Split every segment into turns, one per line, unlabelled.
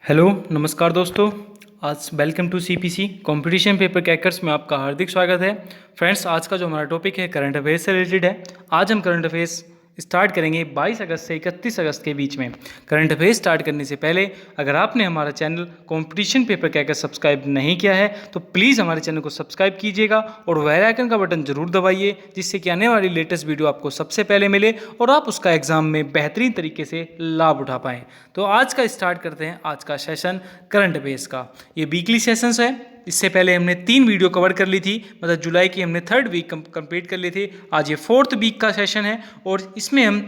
Hello नमस्कार दोस्तों। आज welcome to CPC competition paper crackers में आपका हार्दिक स्वागत है। फ्रेंड्स, आज का जो हमारा टॉपिक है करंट अफेयर्स से रिलेटेड है। आज हम करंट अफेयर्स स्टार्ट करेंगे 22 अगस्त से 31 अगस्त के बीच में। करंट अफेयर्स स्टार्ट करने से पहले अगर आपने हमारा channel competition paper crackers subscribe नहीं किया है तो प्लीज़ हमारे चैनल को सब्सक्राइब कीजिएगा और बेल आइकन का बटन जरूर दबाइए, जिससे कि आने वाली लेटेस्ट वीडियो आपको सबसे पहले मिले और आप उसका एग्जाम में बेहतरीन तरीके से लाभ उठा पाएँ। तो आज का स्टार्ट करते हैं आज का सेशन करंट अफेयर्स का। ये वीकली सेशंस है। इससे पहले हमने 3 वीडियो कवर कर ली थी, मतलब जुलाई की हमने 3rd वीक कंप्लीट कर ली थी। आज ये 4th वीक का सेशन है और इसमें हम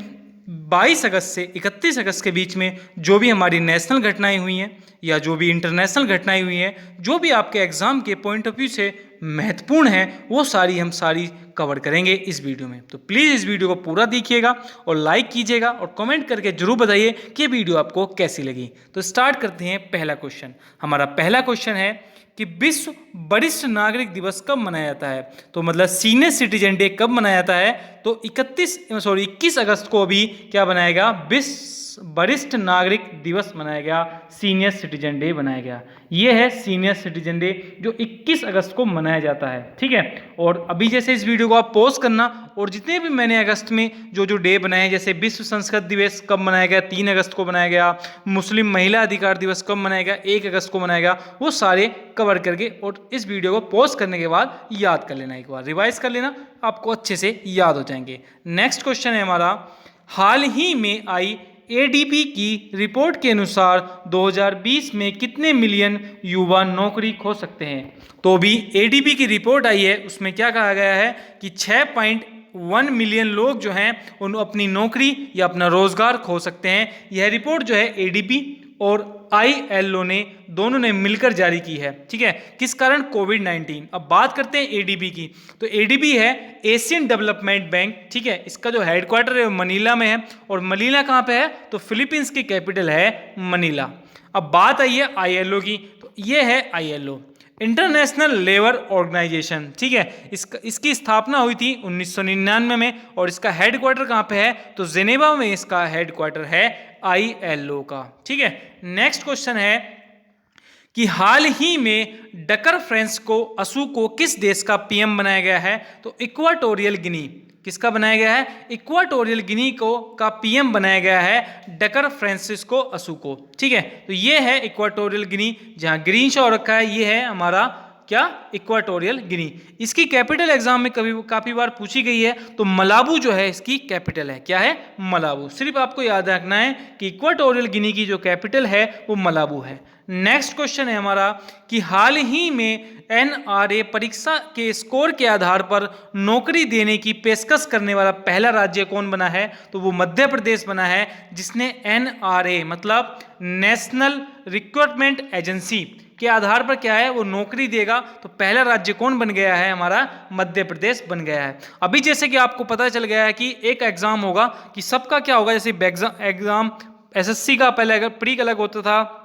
22 अगस्त से 31 अगस्त के बीच में जो भी हमारी नेशनल घटनाएं हुई हैं या जो भी इंटरनेशनल घटनाएं हुई हैं, जो भी आपके एग्जाम के पॉइंट ऑफ व्यू से महत्वपूर्ण है, वो सारी कवर करेंगे इस वीडियो में। तो प्लीज़ इस वीडियो को पूरा देखिएगा और लाइक कीजिएगा और कमेंट करके जरूर बताइए कि वीडियो आपको कैसी लगी। तो स्टार्ट करते हैं पहला क्वेश्चन। हमारा पहला क्वेश्चन है कि विश्व वरिष्ठ नागरिक दिवस कब मनाया जाता है। तो मतलब सीनियर सिटीजन डे कब मनाया जाता है। तो 21 अगस्त को भी क्या बनाया गया, विश्व वरिष्ठ नागरिक दिवस मनाया गया, सीनियर सिटीजन डे बनाया गया। ये है सीनियर सिटीजन डे जो 21 अगस्त को मनाया जाता है। ठीक है, और अभी जैसे इस वीडियो को आप पॉज करना और जितने भी मैंने अगस्त में जो डे बनाए हैं, जैसे विश्व संस्कृत दिवस कब मनाया गया, 3 अगस्त को मनाया गया, मुस्लिम महिला अधिकार दिवस कब मनाया गया, 1 अगस्त को मनाया गया, वो सारे कवर करके और इस वीडियो को पॉज करने के बाद याद कर लेना, एक बार रिवाइज कर लेना, आपको अच्छे से याद हो जाएंगे। नेक्स्ट क्वेश्चन है हमारा, हाल ही में आई एडीपी की रिपोर्ट के अनुसार 2020 में कितने मिलियन युवा नौकरी खो सकते हैं। तो भी एडीपी की रिपोर्ट आई है, उसमें क्या कहा गया है कि 6.1 मिलियन लोग जो हैं उन अपनी नौकरी या अपना रोजगार खो सकते हैं। यह रिपोर्ट जो है एडीपी और आईएलओ ने दोनों ने मिलकर जारी की है। ठीक है, किस कारण, कोविड-19। अब बात करते हैं एडीबी की। तो एडीबी है एशियन डेवलपमेंट बैंक। ठीक है, इसका जो हेडक्वार्टर है वो मनीला में है और मनीला कहाँ पे है, तो फिलीपींस की कैपिटल है मनीला। अब बात आई है आईएलओ की। तो ये है आईएलओ, इंटरनेशनल लेबर ऑर्गेनाइजेशन। ठीक है, इसकी स्थापना हुई थी 1999 में और इसका हेडक्वार्टर कहाँ पे है, तो जेनेवा में इसका हेडक्वार्टर है आईएलओ का। ठीक है, नेक्स्ट क्वेश्चन है कि हाल ही में डकर फ्रांसिस्को को किस देश का पीएम बनाया गया है। तो इक्वाटोरियल गिनी, किसका बनाया गया है, इक्वाटोरियल गिनी का पीएम बनाया गया है डकर फ्रांसिस्को को। ठीक है, तो ये है इक्वाटोरियल गिनी, जहां ग्रीन शो रखा है, ये है हमारा क्या, इक्वाटोरियल गिनी। इसकी कैपिटल एग्जाम में काफी बार पूछी गई है, तो मलाबू जो है इसकी कैपिटल है। क्या है, मलाबू। सिर्फ आपको याद रखना है कि इक्वाटोरियल गिनी की जो कैपिटल है वो मलाबू है। नेक्स्ट क्वेश्चन है हमारा कि हाल ही में एनआरए परीक्षा के स्कोर के आधार पर नौकरी देने की पेशकश करने वाला पहला राज्य कौन बना है। तो वो मध्य प्रदेश बना है, जिसने एनआरए मतलब नेशनल रिक्रूटमेंट एजेंसी के आधार पर क्या है, वो नौकरी देगा। तो पहला राज्य कौन बन गया है, हमारा मध्य प्रदेश बन गया है। अभी जैसे कि आपको पता चल गया है कि एक एग्जाम होगा कि सबका क्या होगा, जैसे एग्जाम एसएससी का पहले अगर प्री अलग होता था,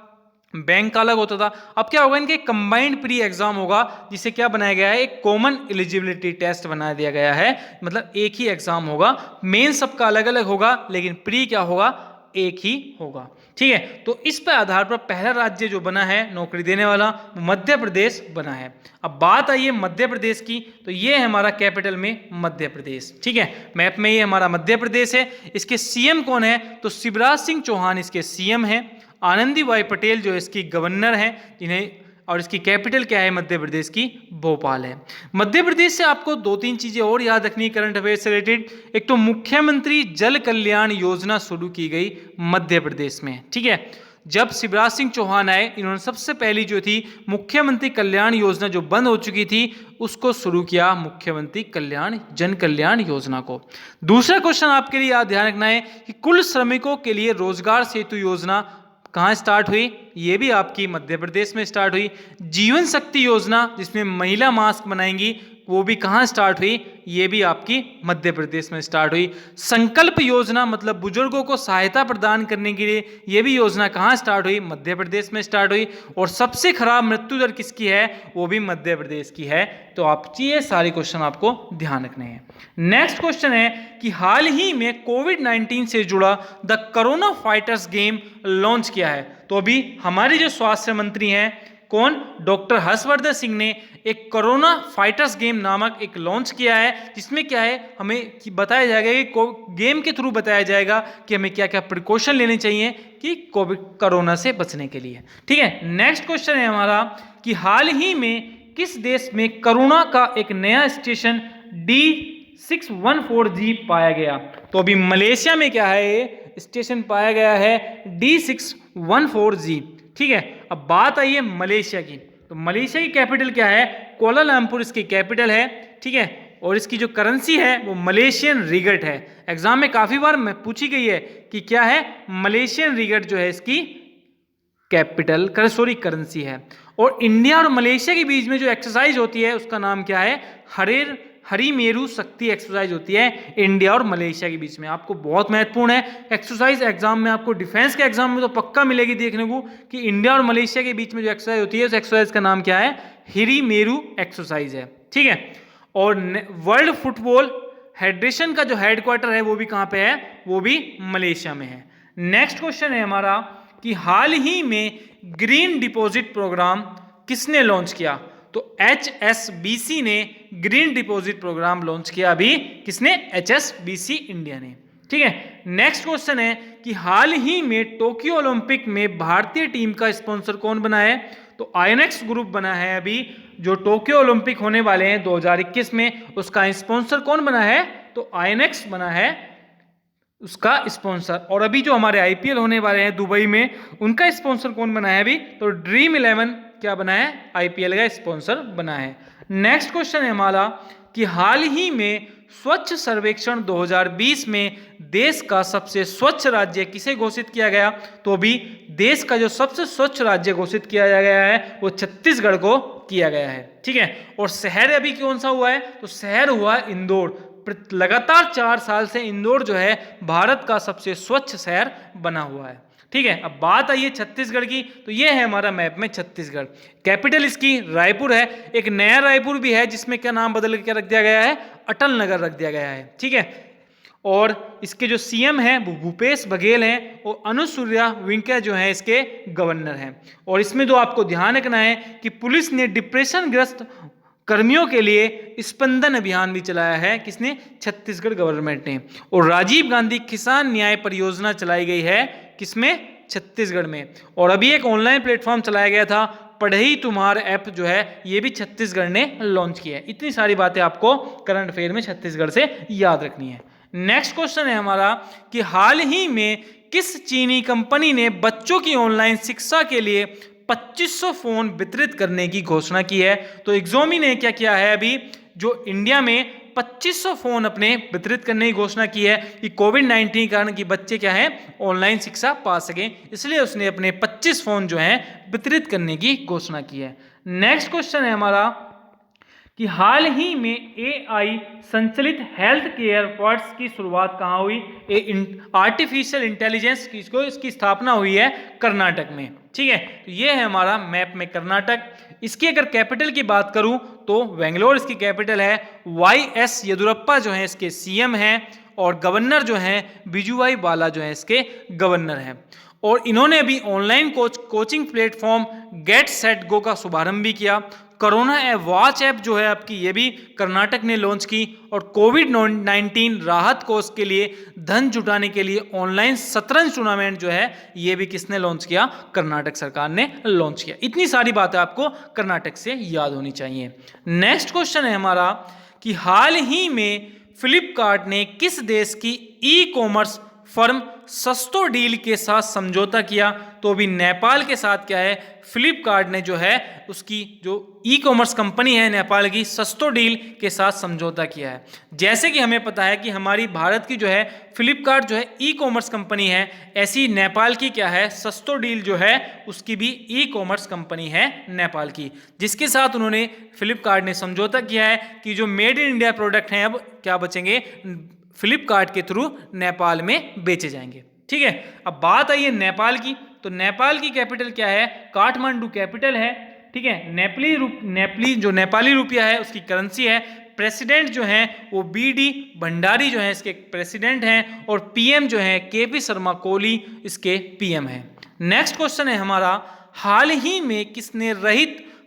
बैंक का अलग होता था, अब क्या होगा, इनके कंबाइंड प्री एग्जाम होगा, जिसे क्या बनाया गया है, एक कॉमन एलिजिबिलिटी टेस्ट बना दिया गया है। मतलब एक ही एग्जाम होगा, मेन सबका अलग अलग होगा, लेकिन प्री क्या होगा, एक ही होगा। ठीक है, तो इस पर आधार पर पहला राज्य जो बना है नौकरी देने वाला, मध्य प्रदेश बना है। अब बात आई है मध्य प्रदेश की, तो ये है हमारा कैपिटल में मध्य प्रदेश। ठीक है, मैप में ये हमारा मध्य प्रदेश है। इसके सीएम कौन है, तो शिवराज सिंह चौहान इसके सीएम है। आनंदीबाई पटेल जो इसकी गवर्नर हैं, जिन्हें, और इसकी कैपिटल क्या है, मध्य प्रदेश की भोपाल है। मध्य प्रदेश से आपको 2-3 चीजें और याद रखनी करंट अफेयर से रिलेटेड। एक तो मुख्यमंत्री जल कल्याण योजना शुरू की गई मध्य प्रदेश में। ठीक है, जब शिवराज सिंह चौहान आए, इन्होंने सबसे पहली जो थी मुख्यमंत्री कल्याण योजना जो बंद हो चुकी थी, उसको शुरू किया, मुख्यमंत्री जन कल्याण योजना को। दूसरा क्वेश्चन आपके लिए याद ध्यान रखना है कि कुल श्रमिकों के लिए रोजगार सेतु योजना कहाँ स्टार्ट हुई, ये भी आपकी मध्य प्रदेश में स्टार्ट हुई। जीवन शक्ति योजना, जिसमें महिला मास्क बनाएंगी, वो भी कहाँ स्टार्ट हुई, ये भी आपकी मध्य प्रदेश में स्टार्ट हुई। संकल्प योजना मतलब बुजुर्गों को सहायता प्रदान करने के लिए, ये भी योजना कहाँ स्टार्ट हुई, मध्य प्रदेश में स्टार्ट हुई। और सबसे खराब मृत्यु दर किसकी है, वो भी मध्य प्रदेश की है। तो आप ये सारे क्वेश्चन आपको ध्यान रखने हैं। नेक्स्ट क्वेश्चन है कि हाल ही में कोविड-19 से जुड़ा the corona fighters game launch किया है। तो अभी हमारे जो स्वास्थ्य मंत्री हैं कौन, डॉक्टर हर्षवर्धन सिंह ने एक कोरोना फाइटर्स गेम नामक एक लॉन्च किया है, जिसमें क्या है हमें बताया जाएगा कि गेम के थ्रू बताया जाएगा कि हमें क्या क्या प्रिकॉशन लेने चाहिए कि कोविड कोरोना से बचने के लिए। ठीक है, नेक्स्ट क्वेश्चन है हमारा कि हाल ही में किस देश में कोरोना का एक नया स्टेशन D614G पाया गया। तो अभी मलेशिया में क्या है, ये स्टेशन पाया गया है D614G। ठीक है, अब बात आई है मलेशिया की। तो मलेशिया की कैपिटल क्या है, कोलालमपुर इसकी कैपिटल है। ठीक है, और इसकी जो करेंसी है वो मलेशियन रिगट है। एग्जाम में काफी बार पूछी गई है कि क्या है, मलेशियन रिगट जो है इसकी कैपिटल करेंसी है। और इंडिया और मलेशिया के बीच में जो एक्सरसाइज होती है उसका नाम क्या है, हरिमेरू शक्ति एक्सरसाइज होती है इंडिया और मलेशिया के बीच में। आपको बहुत महत्वपूर्ण है एक्सरसाइज, एग्जाम में आपको डिफेंस के एग्जाम में तो पक्का मिलेगी देखने को कि इंडिया और मलेशिया के बीच में जो एक्सरसाइज होती है उस एक्सरसाइज का नाम क्या है, हरिमेरू एक्सरसाइज है। ठीक है, और वर्ल्ड फुटबॉल फेडरेशन का जो हेडक्वार्टर है वो भी कहाँ पे है, वो भी मलेशिया में है। नेक्स्ट क्वेश्चन है हमारा कि हाल ही में ग्रीन डिपॉजिट प्रोग्राम किसने लॉन्च किया। तो HSBC ने ग्रीन डिपॉजिट प्रोग्राम लॉन्च किया। अभी किसने, HSBC इंडिया ने। ठीक है, नेक्स्ट क्वेश्चन है कि हाल ही में टोक्यो ओलंपिक में भारतीय टीम का स्पॉन्सर कौन बना है। तो आईएनएक्स ग्रुप बना है। अभी जो टोक्यो ओलंपिक होने वाले हैं 2021 में, उसका स्पॉन्सर कौन बना है, तो आईएनएक्स बना है उसका स्पॉन्सर। और अभी जो हमारे आईपीएल होने वाले हैं दुबई में, उनका स्पॉन्सर कौन बना है अभी, तो ड्रीम 11 क्या बना है, आईपीएल का स्पॉन्सर बना है। नेक्स्ट क्वेश्चन है हमारा कि हाल ही में स्वच्छ सर्वेक्षण 2020 में देश का सबसे स्वच्छ राज्य किसे घोषित किया गया। तो अभी देश का जो सबसे स्वच्छ राज्य घोषित किया गया है वो छत्तीसगढ़ को किया गया है। ठीक है, और शहर अभी कौन सा हुआ है, तो शहर हुआ इंदौर। लगातार 4 साल से इंदौर जो है भारत का सबसे स्वच्छ शहर बना हुआ है। ठीक है, अब बात आई है छत्तीसगढ़ की। तो ये है हमारा मैप में छत्तीसगढ़। कैपिटल इसकी रायपुर है। एक नया रायपुर भी है जिसमें क्या नाम बदल के रख दिया गया है, अटल नगर रख दिया गया है। ठीक है, और इसके जो सीएम हैं वो भूपेश बघेल हैं और अनुसुईया उइके जो है इसके गवर्नर हैं। और इसमें जो आपको ध्यान रखना है कि पुलिस ने डिप्रेशन ग्रस्त कर्मियों के लिए स्पंदन अभियान भी चलाया है। किसने, छत्तीसगढ़ गवर्नमेंट ने। और राजीव गांधी किसान न्याय परियोजना चलाई गई है किसमें, छत्तीसगढ़ में। और अभी एक ऑनलाइन प्लेटफॉर्म चलाया गया था पढ़ई तुम्हार ऐप जो है, ये भी छत्तीसगढ़ ने लॉन्च किया है। इतनी सारी बातें आपको करंट अफेयर में छत्तीसगढ़ से याद रखनी है। नेक्स्ट क्वेश्चन है हमारा कि हाल ही में किस चीनी कंपनी ने बच्चों की ऑनलाइन शिक्षा के लिए 2500 फोन वितरित करने की घोषणा की है। तो एक्सोमी ने क्या किया है, अभी जो इंडिया में 2500 फोन अपने वितरित करने की घोषणा की है कि कोविड-19 के कारण कि बच्चे क्या है ऑनलाइन शिक्षा पा सकें, इसलिए उसने अपने 25 फोन जो हैं वितरित करने की घोषणा की है। नेक्स्ट क्वेश्चन है हमारा कि हाल ही में AI संचालित हेल्थ केयर वर्ड्स की शुरुआत कहाँ हुई। आर्टिफिशियल इंटेलिजेंस इसकी स्थापना हुई है कर्नाटक में। ठीक है, तो ये है हमारा मैप में कर्नाटक। इसकी अगर कैपिटल की बात करूं तो बेंगलोर इसकी कैपिटल है। YS येदुरप्पा जो है इसके सीएम हैं और गवर्नर जो हैं बिजुभाई वाला जो है इसके गवर्नर हैं। और इन्होंने अभी online coaching platform get set go का शुभारंभ भी किया। कोरोना वॉच ऐप जो है आपकी, ये भी कर्नाटक ने लॉन्च की। और कोविड-19 राहत कोष के लिए धन जुटाने के लिए ऑनलाइन शतरंज टूर्नामेंट जो है ये भी किसने लॉन्च किया, कर्नाटक सरकार ने लॉन्च किया। इतनी सारी बातें आपको कर्नाटक से याद होनी चाहिए। नेक्स्ट क्वेश्चन है हमारा कि हाल ही में फ्लिपकार्ट ने किस देश की ई कॉमर्स फर्म सस्तो डील के साथ समझौता किया। तो अभी नेपाल के साथ क्या है, फ्लिपकार्ट ने जो है उसकी जो ई कॉमर्स कंपनी है नेपाल की, सस्तो डील के साथ समझौता किया है। जैसे कि हमें पता है कि हमारी भारत की जो है फ्लिपकार्ट जो है ई कॉमर्स कंपनी है, ऐसी नेपाल की क्या है, सस्तो डील जो है उसकी भी ई कॉमर्स कंपनी है नेपाल की, जिसके साथ उन्होंने फ्लिपकार्ट ने समझौता किया है कि जो मेड इन इंडिया प्रोडक्ट हैं अब क्या बचेंगे, फ्लिपकार्ट के थ्रू नेपाल में बेचे जाएंगे। ठीक है, अब बात आई है नेपाल की। तो नेपाल की कैपिटल क्या है, काठमांडू कैपिटल है। ठीक है, नेपली जो नेपाली रुपया है उसकी करेंसी है। प्रेसिडेंट जो हैं वो बीडी भंडारी जो हैं इसके प्रेसिडेंट हैं, और पीएम जो हैं केपी शर्मा कोहली इसके पीएम हैं। नेक्स्ट क्वेश्चन है हमारा, हाल ही में किसने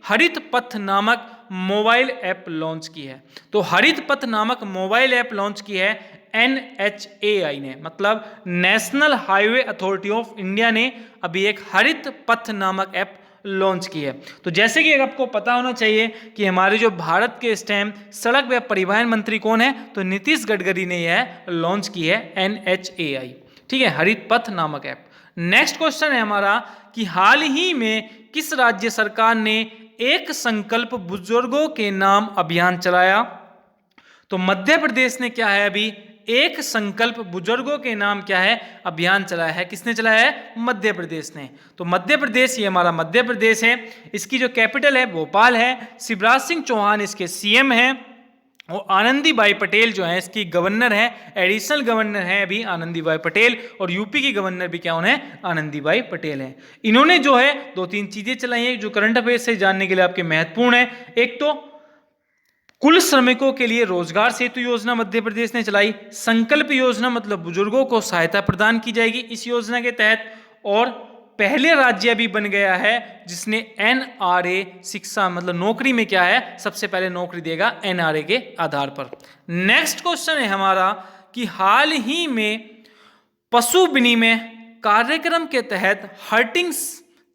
हरित पथ नामक मोबाइल ऐप लॉन्च की है। तो हरित पथ नामक मोबाइल ऐप लॉन्च की है NHAI ने, मतलब national highway authority of India ने अभी एक हरित पथ नामक ऐप लॉन्च की है। तो जैसे कि आपको पता होना चाहिए कि हमारे जो भारत के इस टाइम सड़क व परिवहन मंत्री कौन है, तो नीतीश गडकरी ने यह लॉन्च की है NHAI। ठीक है, हरित पथ नामक ऐप। नेक्स्ट क्वेश्चन है हमारा कि हाल ही में किस राज्य सरकार ने एक संकल्प बुजुर्गों के नाम अभियान चलाया। तो मध्य प्रदेश ने क्या है, अभी एक संकल्प बुजुर्गों के नाम क्या है, अभियान चलाया है। किसने चलाया है, मध्य प्रदेश ने। तो मध्य प्रदेश, ये हमारा मध्य प्रदेश है, इसकी जो कैपिटल है भोपाल है। शिवराज सिंह चौहान इसके सीएम हैं, और आनंदीबाई पटेल जो है इसकी गवर्नर है, एडिशनल गवर्नर है अभी आनंदीबाई पटेल, और यूपी की गवर्नर भी क्या उन्हें आनंदीबाई पटेल है। इन्होंने जो है 2-3 चीजें चलाई हैं जो करंट अफेयर से जानने के लिए आपके महत्वपूर्ण है। एक तो कुल श्रमिकों के लिए रोजगार सेतु योजना मध्य प्रदेश ने चलाई। संकल्प योजना मतलब बुजुर्गों को सहायता प्रदान की जाएगी इस योजना के तहत। और पहले राज्य भी बन गया है जिसने NRA शिक्षा मतलब नौकरी में क्या है, सबसे पहले नौकरी देगा NRA के आधार पर। नेक्स्ट क्वेश्चन है हमारा कि हाल ही में पशु विनिमय कार्यक्रम के तहत हर्टिंग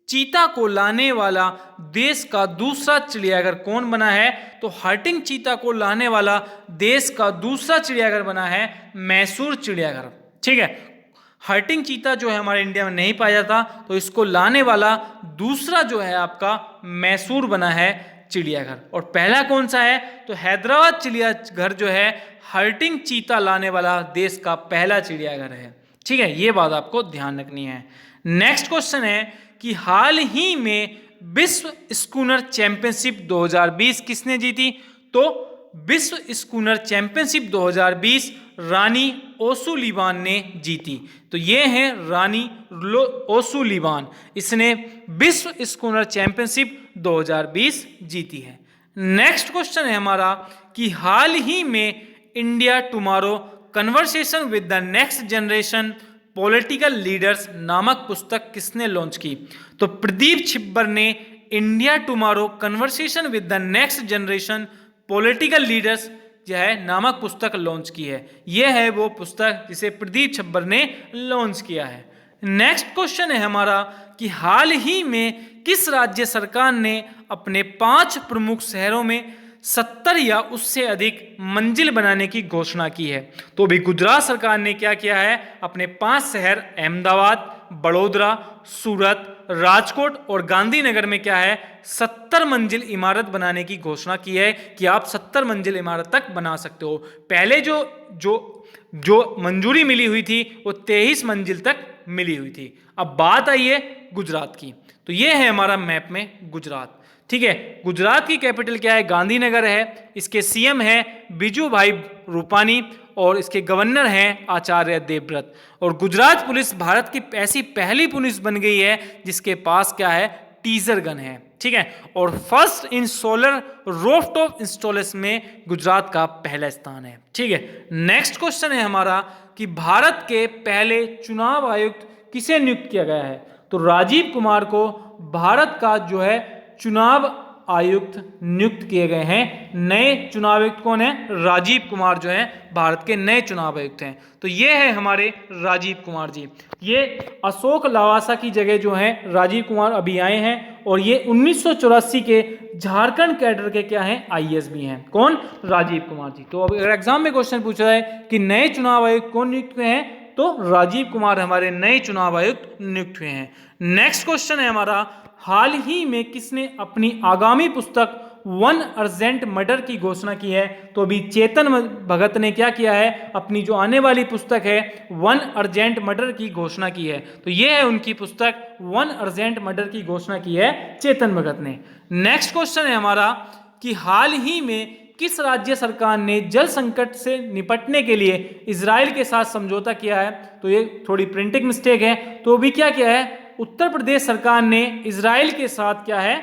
चीता को लाने वाला देश का दूसरा चिड़ियाघर कौन बना है। तो हर्टिंग चीता को लाने वाला देश का दूसरा चिड़ियाघर बना है मैसूर चिड़ियाघर। ठीक है, हर्टिंग चीता जो है हमारे इंडिया में नहीं पाया जाता, तो इसको लाने वाला दूसरा जो है आपका मैसूर बना है चिड़ियाघर। और पहला कौन सा है, तो हैदराबाद चिड़ियाघर जो है हर्टिंग चीता लाने वाला देश का पहला चिड़ियाघर है। ठीक है, ये बात आपको ध्यान रखनी है। नेक्स्ट क्वेश्चन है कि हाल ही में विश्व स्कूनर चैंपियनशिप 2020 किसने जीती। तो विश्व स्कूनर चैंपियनशिप 2020 रानी ओसुलिवान ने जीती। तो ये है रानी ओसुलिवान, इसने विश्व स्कूनर चैंपियनशिप 2020 जीती है। नेक्स्ट क्वेश्चन है हमारा कि हाल ही में India tomorrow conversation with the next generation political leaders नामक पुस्तक किसने लॉन्च की। तो प्रदीप छिब्बर ने India tomorrow conversation with the next generation political leaders जो है नामक पुस्तक लॉन्च की है। यह है वो पुस्तक जिसे प्रदीप छिब्बर ने लॉन्च किया है। नेक्स्ट क्वेश्चन है हमारा कि हाल ही में किस राज्य सरकार ने अपने 5 प्रमुख शहरों में 70 या उससे अधिक मंजिल बनाने की घोषणा की है। तो अभी गुजरात सरकार ने क्या किया है, अपने 5 शहर अहमदाबाद, बड़ोदरा, सूरत, राजकोट और गांधीनगर में क्या है 70 मंजिल इमारत बनाने की घोषणा की है कि आप 70 मंजिल इमारत तक बना सकते हो। पहले जो मंजूरी मिली हुई थी वो 23 मंजिल तक मिली हुई थी। अब बात आई है गुजरात की, तो ये है हमारा मैप में गुजरात। ठीक है, गुजरात की कैपिटल क्या है, गांधीनगर है। इसके सीएम है बिजू भाई रूपानी, और इसके गवर्नर हैं आचार्य देवव्रत। और गुजरात पुलिस भारत की ऐसी पहली पुलिस बन गई है जिसके पास क्या है, टीजर गन है। ठीक है, और first in solar rooftop installation में गुजरात का पहला स्थान है। ठीक है, नेक्स्ट क्वेश्चन है हमारा कि भारत के पहले चुनाव आयुक्त किसे नियुक्त किया गया है। तो राजीव कुमार को भारत का जो है चुनाव आयुक्त नियुक्त किए गए हैं। नए चुनाव आयुक्त कौन है, राजीव कुमार जो है भारत के नए चुनाव आयुक्त हैं। तो ये है हमारे राजीव कुमार जी। ये अशोक लवासा की जगह जो है राजीव कुमार अभी आए हैं, और ये 1984 के झारखंड कैडर के क्या हैं, आईएएस भी हैं। कौन, राजीव कुमार जी। तो अब अगर एग्जाम में क्वेश्चन पूछा है कि नए चुनाव आयुक्त कौन नियुक्त हुए हैं, तो राजीव कुमार हमारे नए चुनाव आयुक्त नियुक्त हुए हैं। नेक्स्ट क्वेश्चन है हमारा, हाल ही में किसने अपनी आगामी पुस्तक वन अर्जेंट मर्डर की घोषणा की है? तो अभी चेतन भगत ने क्या किया है, अपनी जो आने वाली पुस्तक है वन अर्जेंट मर्डर की घोषणा की है। तो ये है उनकी पुस्तक, वन अर्जेंट मर्डर की घोषणा की है चेतन भगत ने। नेक्स्ट क्वेश्चन है हमारा कि हाल ही में किस राज्य सरकार ने जल संकट से निपटने के लिए इजराइल के साथ समझौता किया है? तो ये थोड़ी प्रिंटिंग मिस्टेक है, तो अभी क्या किया है, उत्तर प्रदेश सरकार ने इजराइल के साथ क्या है,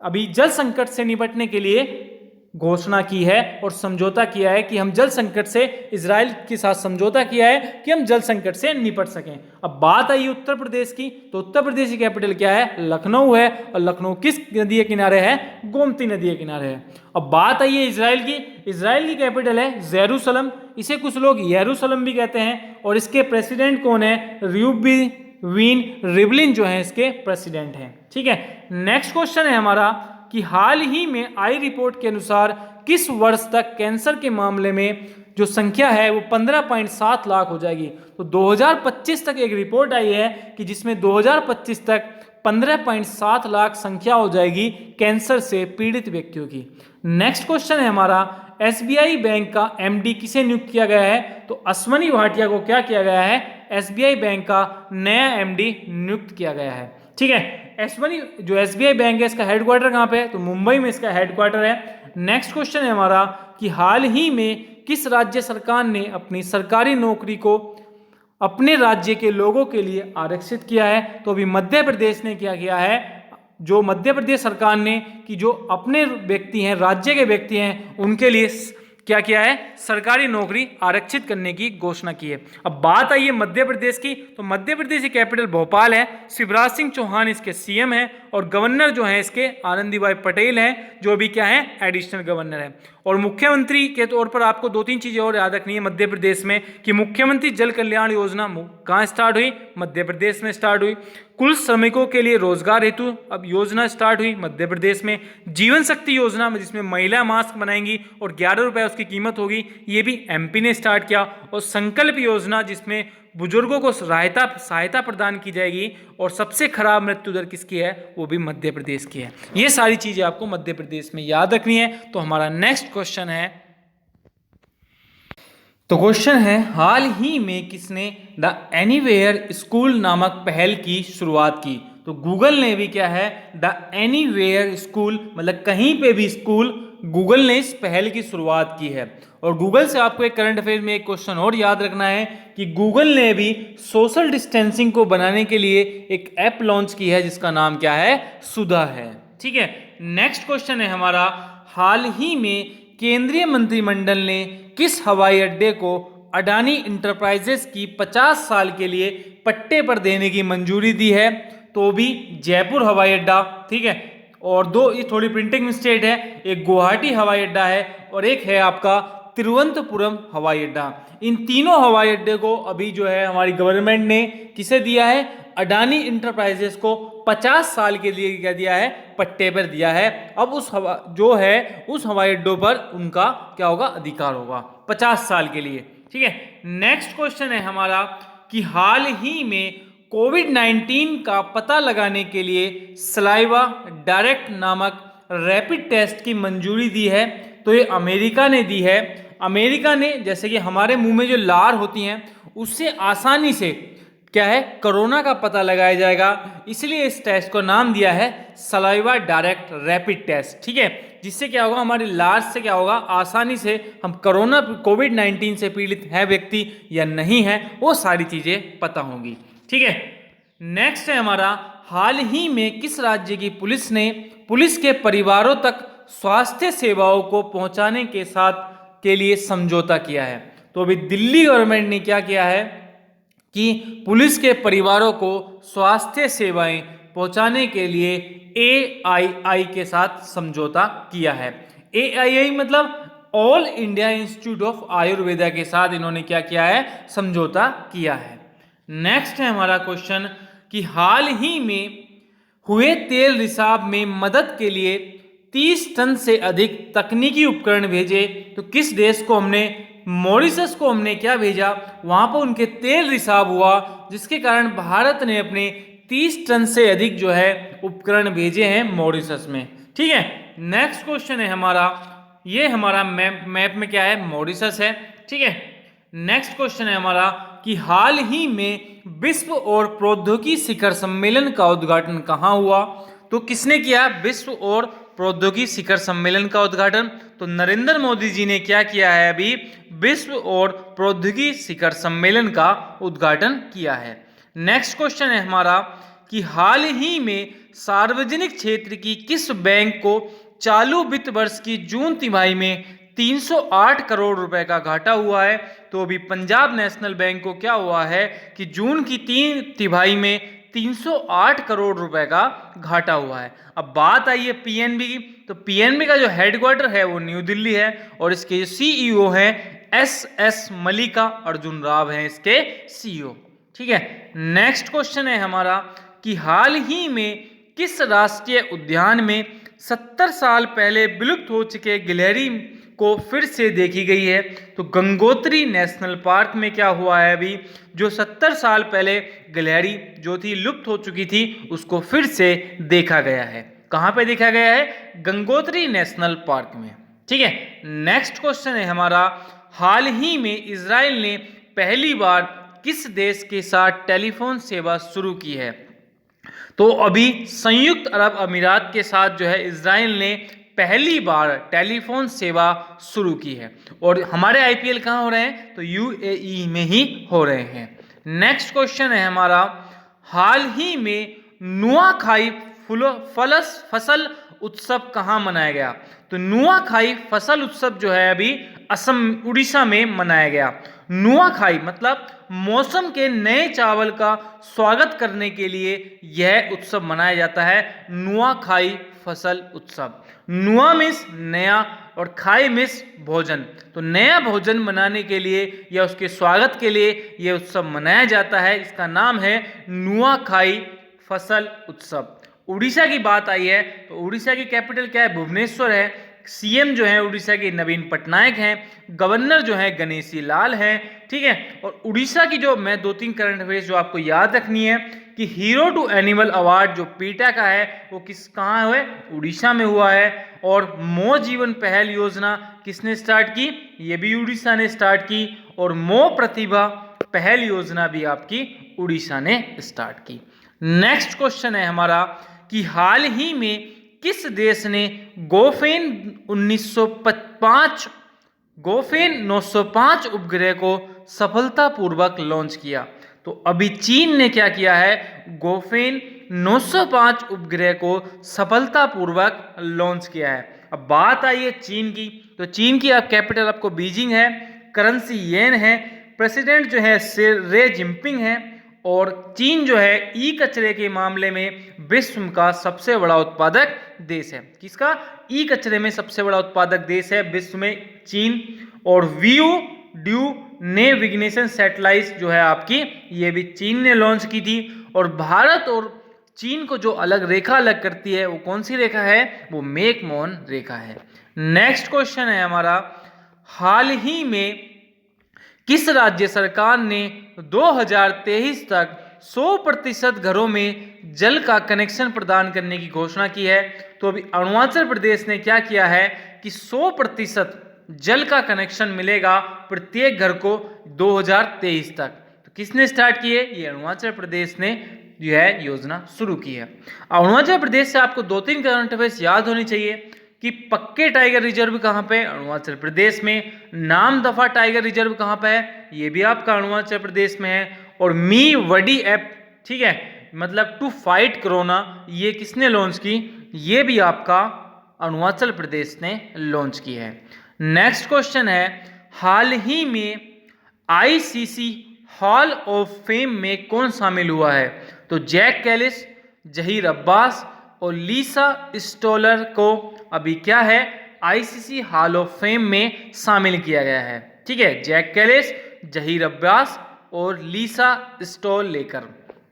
अभी जल संकट से निपटने के लिए घोषणा की है और समझौता किया है कि हम जल संकट से, इजराइल के साथ समझौता किया है कि हम जल संकट से निपट सकें। अब बात आई उत्तर प्रदेश की, तो उत्तर प्रदेश की कैपिटल क्या है, लखनऊ है, और लखनऊ किस नदी के किनारे है, गोमती नदी के किनारे है। अब बात आई है इजराइल की, इजराइल की कैपिटल है जेरूसलम, इसे कुछ लोग यरूशलम भी कहते हैं, और इसके प्रेसिडेंट कौन है, रीयूबिन रिवलिन जो है इसके प्रेसिडेंट हैं। ठीक है, नेक्स्ट क्वेश्चन है हमारा कि हाल ही में आई रिपोर्ट के अनुसार किस वर्ष तक कैंसर के मामले में जो संख्या है वो 15.7 लाख हो जाएगी? तो 2025 तक एक रिपोर्ट आई है कि जिसमें 2025 तक 15.7 लाख संख्या हो जाएगी कैंसर से पीड़ित व्यक्तियों की। नेक्स्ट क्वेश्चन है हमारा, एसबीआई बैंक का एमडी किसे नियुक्त किया गया है? तो अश्वनी भाटिया को क्या किया गया है, एसबीआई बैंक का नया एमडी नियुक्त किया गया है। ठीक है, एसबीआई जो एसबीआई बैंक है इसका हेडक्वार्टर कहाँ पे है? तो मुंबई में इसका हेडक्वार्टर है। नेक्स्ट क्वेश्चन है हमारा कि हाल ही में किस राज्य सरकार ने अपनी सरकारी नौकरी को अपने राज्य के लोगों के लिए आरक्षित किया है? तो अभी मध्य प्रदेश ने क्या किया है, जो मध्य प्रदेश सरकार ने कि जो अपने व्यक्ति हैं, राज्य के व्यक्ति हैं, उनके लिए क्या किया है, सरकारी नौकरी आरक्षित करने की घोषणा की है। अब बात आई है मध्य प्रदेश की, तो मध्य प्रदेश की कैपिटल भोपाल है, शिवराज सिंह चौहान इसके सीएम हैं, और गवर्नर जो है इसके आनंदीबाई पटेल हैं, जो भी क्या है, एडिशनल गवर्नर है। और मुख्यमंत्री के तौर पर आपको 2-3 चीजें और याद रखनी है मध्य प्रदेश में, कि मुख्यमंत्री जल कल्याण योजना कहाँ स्टार्ट हुई, मध्य प्रदेश में स्टार्ट हुई। कुल श्रमिकों के लिए रोजगार हेतु अब योजना स्टार्ट हुई मध्य प्रदेश में। जीवन शक्ति योजना में जिसमें महिला मास्क बनाएंगी और 11 रुपए उसकी कीमत होगी, ये भी एमपी ने स्टार्ट किया। और संकल्प योजना जिसमें बुजुर्गों को सहायता प्रदान की जाएगी, और सबसे खराब मृत्यु दर किसकी है, वो भी मध्य प्रदेश की है। ये सारी चीजें आपको मध्य प्रदेश में याद रखनी है। तो हमारा नेक्स्ट क्वेश्चन है, तो क्वेश्चन है, हाल ही में किसने द एनीवेयर स्कूल नामक पहल की शुरुआत की? तो गूगल ने भी क्या है, द एनीवेयर स्कूल, मतलब कहीं पे भी स्कूल, गूगल ने इस पहल की शुरुआत की है। और गूगल से आपको एक करंट अफेयर में एक क्वेश्चन और याद रखना है कि गूगल ने भी सोशल डिस्टेंसिंग को बनाने के लिए एक ऐप लॉन्च की है जिसका नाम क्या है, सुधा है। ठीक है, नेक्स्ट क्वेश्चन है हमारा, हाल ही में केंद्रीय मंत्रिमंडल ने किस हवाई अड्डे को अडानी इंटरप्राइजेस की 50 साल के लिए पट्टे पर देने की मंजूरी दी है? तो भी जयपुर हवाई अड्डा। ठीक है, और दो, ये थोड़ी प्रिंटिंग मिस्टेक है, एक गुवाहाटी हवाई अड्डा है और एक है आपका तिरुवनंतपुरम हवाई अड्डा। इन तीनों हवाई अड्डे को अभी जो है हमारी गवर्नमेंट ने किसे दिया है, अडानी इंटरप्राइजेस को 50 साल के लिए क्या दिया है, पट्टे पर दिया है। अब उस हवाई अड्डों पर उनका क्या होगा, अधिकार होगा 50 साल के लिए। ठीक है, नेक्स्ट क्वेश्चन है हमारा कि हाल ही में कोविड-19 का पता लगाने के लिए सलाइवा डायरेक्ट नामक रैपिड टेस्ट की मंजूरी दी है। तो ये अमेरिका ने दी है। अमेरिका ने, जैसे कि हमारे मुंह में जो लार होती हैं उससे आसानी से क्या है, कोरोना का पता लगाया जाएगा, इसलिए इस टेस्ट को नाम दिया है सलाइवा डायरेक्ट रैपिड टेस्ट। ठीक है, जिससे क्या होगा, हमारी लार से क्या होगा, आसानी से हम कोविड-19 से पीड़ित है व्यक्ति या नहीं है, वो सारी चीजें पता होंगी। ठीक है, नेक्स्ट है हमारा, हाल ही में किस राज्य की पुलिस ने पुलिस के परिवारों तक स्वास्थ्य सेवाओं को पहुंचाने के लिए समझौता किया है? तो अभी दिल्ली गवर्नमेंट ने क्या किया है कि पुलिस के परिवारों को स्वास्थ्य सेवाएं पहुंचाने के लिए AII के साथ समझौता किया है। AII मतलब all India institute of Ayurveda के साथ इन्होंने क्या किया है, समझौता किया है। नेक्स्ट है हमारा क्वेश्चन कि हाल ही में हुए तेल रिसाव में मदद के लिए 30 टन से अधिक तकनीकी उपकरण भेजे, तो किस देश को हमने मॉरिशस को हमने क्या भेजा, वहां पर उनके तेल रिसाव हुआ, जिसके कारण भारत ने अपने 30 टन से अधिक जो है उपकरण भेजे हैं मॉरिशस में। ठीक है, नेक्स्ट क्वेश्चन है हमारा, ये हमारा मैप में क्या है, मॉरिशस है। ठीक है, नेक्स्ट क्वेश्चन है हमारा कि हाल ही में विश्व और प्रौद्योगिकी शिखर सम्मेलन का उद्घाटन कहाँ हुआ। तो किसने किया विश्व और प्रौद्योगिकी शिखर सम्मेलन का उद्घाटन? तो नरेंद्र मोदी जी ने क्या किया है, अभी विश्व और प्रौद्योगिकी शिखर सम्मेलन का उद्घाटन किया है। नेक्स्ट क्वेश्चन है हमारा कि हाल ही में सार्वजनिक क्षेत्र की किस बैंक को चालू वित्त वर्ष की जून तिमाही में 308 करोड़ रुपए का घाटा हुआ है? तो अभी पंजाब नेशनल बैंक को क्या हुआ है कि जून की 3 तिमाही में 308 करोड़ रुपए का घाटा हुआ है। अब बात आई है पीएनबी की, तो पीएनबी का जो हेडक्वार्टर है वो न्यू दिल्ली है और इसके सीईओ हैं एस मल्लिका अर्जुन राव हैं इसके सीईओ। ठीक है, नेक्स्ट क्वेश्चन है हमारा कि हाल ही में किस राष्ट्रीय उद्यान में 70 साल पहले विलुप्त हो चुके गिलहरी को फिर से देखी गई है? तो गंगोत्री नेशनल पार्क में क्या हुआ है, अभी जो 70 साल पहले गिलहरी जो थी लुप्त हो चुकी थी उसको फिर से देखा गया है। कहाँ पे देखा गया है? गंगोत्री नेशनल पार्क में। ठीक है, नेक्स्ट क्वेश्चन है हमारा, हाल ही में इजराइल ने पहली बार किस देश के साथ टेलीफोन सेवा शुरू की है? तो अभी संयुक्त अरब अमीरात के साथ जो है इजराइल ने पहली बार टेलीफोन सेवा शुरू की है। और हमारे आईपीएल कहाँ हो रहे हैं? तो यूएई में ही हो रहे हैं। नेक्स्ट क्वेश्चन है हमारा, हाल ही में नुआखाई फसल उत्सव कहाँ मनाया गया? तो नुआखाई फसल उत्सव जो है अभी असम उड़ीसा में मनाया गया। नुआखाई मतलब मौसम के नए चावल का स्वागत करने के लिए यह उत्सव मनाया जाता है, नुआखाई फसल उत्सव। नुआ मीन्स नया और खाई मीन्स भोजन, तो नया भोजन बनाने के लिए या उसके स्वागत के लिए यह उत्सव मनाया जाता है। इसका नाम है नुआखाई फसल उत्सव। उड़ीसा की बात आई है तो उड़ीसा की कैपिटल क्या है? भुवनेश्वर है। सीएम जो है उड़ीसा के नवीन पटनायक हैं, गवर्नर जो है गणेशी लाल हैं। ठीक है, और उड़ीसा की जो मैं 2-3 करंट अफेयर्स जो आपको याद रखनी है कि हीरो टू एनिमल अवार्ड जो पीटा का है वो कहाँ हुआ है? उड़ीसा में हुआ है। और मो जीवन पहल योजना किसने स्टार्ट की? ये भी उड़ीसा ने स्टार्ट की। और मो प्रतिभा पहल योजना भी आपकी उड़ीसा ने स्टार्ट की। नेक्स्ट क्वेश्चन है हमारा कि हाल ही में किस देश ने गोफेन 905 उपग्रह को सफलतापूर्वक लॉन्च किया? तो अभी चीन ने क्या किया है? गोफेन 905 उपग्रह को सफलतापूर्वक लॉन्च किया है। अब बात आई है चीन की, तो चीन की अब कैपिटल आपको बीजिंग है, करेंसी येन है, प्रेसिडेंट जो है रे जिनपिंग है। और चीन जो है ई कचरे के मामले में विश्व का सबसे बड़ा उत्पादक देश है। किसका? ई कचरे में सबसे बड़ा उत्पादक देश है विश्व में चीन। और वीओ ड्यू नेविगेशन सैटेलाइट जो है आपकी, ये भी चीन ने लॉन्च की थी। और भारत और चीन को जो अलग रेखा अलग करती है वो कौन सी रेखा है? वो मैकमोहन रेखा है। नेक्स्ट क्वेश्चन है हमारा, हाल ही में किस राज्य सरकार ने 2023 तक 100% घरों में जल का कनेक्शन प्रदान करने की घोषणा की है? तो अभी अरुणाचल प्रदेश ने क्या किया है कि 100% जल का कनेक्शन मिलेगा प्रत्येक घर को 2023 तक। तो किसने स्टार्ट की है? ये अरुणाचल प्रदेश ने जो है योजना शुरू की है। अरुणाचल प्रदेश से आपको 2-3 करंट अफेयर्स याद होनी चाहिए कि पक्के टाइगर रिजर्व कहाँ पे? अरुणाचल प्रदेश में। नामदफा टाइगर रिजर्व कहाँ पे है? ये भी आपका अरुणाचल प्रदेश में है। और मी वडी ऐप, ठीक है, मतलब टू फाइट कोरोना, ये किसने लॉन्च की? ये भी आपका अरुणाचल प्रदेश ने लॉन्च की है। नेक्स्ट क्वेश्चन है, हाल ही में आईसीसी हॉल ऑफ फेम में कौन शामिल हुआ है? तो जैक कैलिस, जहीर अब्बास और लीसा स्टोलर को अभी क्या है? आईसीसी हॉल ऑफ फेम में शामिल किया गया है। ठीक है, जैक कैलिस, जहीर अब्बास और लीसा स्टोल लेकर।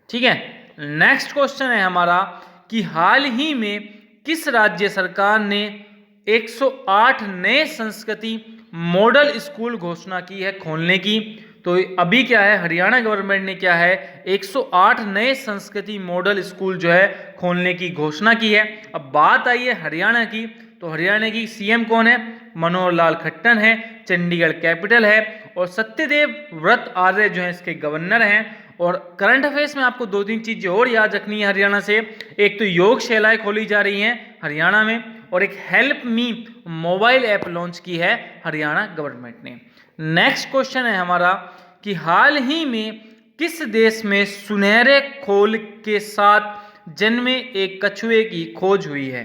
ठीक है, नेक्स्ट क्वेश्चन है हमारा कि हाल ही में किस राज्य सरकार ने 108 नए संस्कृति मॉडल स्कूल घोषणा की है खोलने की। तो अभी क्या है, हरियाणा गवर्नमेंट ने क्या है 108 नए संस्कृति मॉडल स्कूल जो है खोलने की घोषणा की है। अब बात आई है हरियाणा की, तो हरियाणा की सीएम कौन है? मनोहर लाल खट्टर है, चंडीगढ़ कैपिटल है, और सत्यदेव व्रत आर्य जो है इसके गवर्नर हैं। और करंट अफेयर्स में आपको 2-3 चीजें और याद रखनी है हरियाणा से। एक तो योगशालाएं खोली जा रही हैं हरियाणा में, और एक help me mobile app launch की है हरियाणा गवर्नमेंट ने। नेक्स्ट क्वेश्चन है हमारा कि हाल ही में किस देश में सुनहरे खोल के साथ जन्मे एक कछुए की खोज हुई है?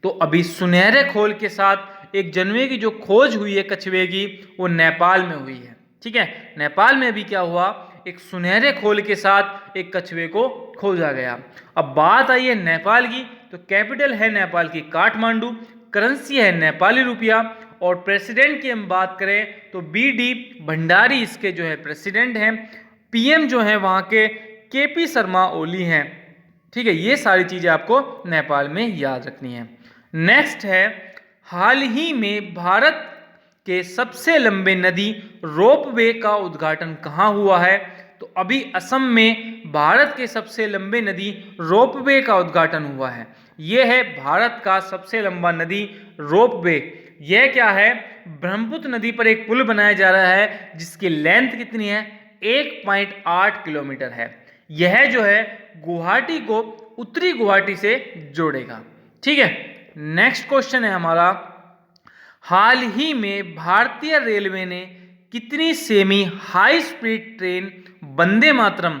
तो अभी सुनहरे खोल के साथ एक जन्मे की जो खोज हुई है कछुए की, वो नेपाल में हुई है। ठीक है, नेपाल में भी क्या हुआ, एक सुनहरे खोल के साथ एक कछुए को खोजा गया। अब बात आई है नेपाल की, तो कैपिटल है नेपाल की काठमांडू, करेंसी है नेपाली रुपया, और प्रेसिडेंट की हम बात करें तो बीडी भंडारी इसके जो है प्रेसिडेंट हैं। पीएम जो है वहाँ के केपी शर्मा ओली हैं। ठीक है, ये सारी चीज़ें आपको नेपाल में याद रखनी है। नेक्स्ट है, हाल ही में भारत के सबसे लंबे नदी रोपवे का उद्घाटन कहाँ हुआ है? तो अभी असम में भारत के सबसे लंबे नदी रोपवे का उद्घाटन हुआ है। यह है भारत का सबसे लंबा नदी रोपवे। यह क्या है, ब्रह्मपुत्र नदी पर एक पुल बनाया जा रहा है जिसकी लेंथ कितनी है, 1.8 किलोमीटर है। यह जो है गुवाहाटी को उत्तरी गुवाहाटी से जोड़ेगा। ठीक है, नेक्स्ट क्वेश्चन है हमारा, हाल ही में भारतीय रेलवे ने कितनी semi high speed train Vande Mataram